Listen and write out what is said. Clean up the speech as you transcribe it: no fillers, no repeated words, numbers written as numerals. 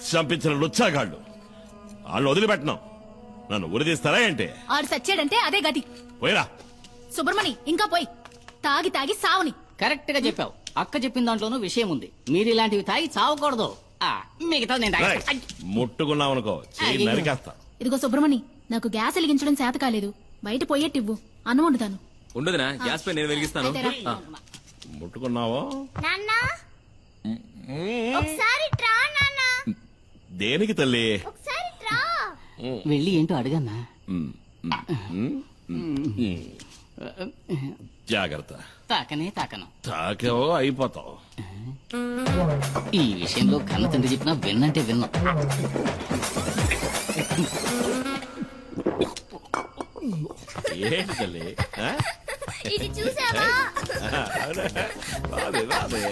చంపించిన లుచ్చాగాళ్ళు వాళ్ళు వదిలిపెట్టను. నన్ను ఉరిదీస్తారా ఏంటి? ఆడు సచ్చాడంటే అదే గది. పోయిరా సుబ్రమణి, ఇంకా పోయి. తాగి తాగి సావుని. కరెక్ట్ గా చెప్పావు. అక్క చెప్పిన దాంట్లోనూ విషయం ఉంది. మీరు ఇలాంటివి తాగి చావకూడదు. మిగతా నేను రేయ్, ముట్టుకున్నావనుకో చెయ్యి నరికేస్తా. ఇదిగో సుబ్రమణి, నాకు గ్యాస్ వెలిగించడం చేత కాలేదు. బయట పోయేట్టివ్వు, అన్నం వండుతాను. ఉండదునా, గ్యాస్ పై నేను వెలిగిస్తాను. అయితే రా. ముట్టుకున్నావో నాన్నా ఒకసారి ట్రా నాన్నా, దేనికి తల్లి? ఒకసారి ట్రా. వెళ్ళి ఏంటో అడగన్నా. జాగ్రత్త. తాకనే తాకను. తాకేవో అయిపోతావు. ఈ విషయంలో కన్న తండ్రి చెప్పినా విన్నంటే విన్నా. ఏంటి తల్లి? ఇది చూసావా? రాదే రాదే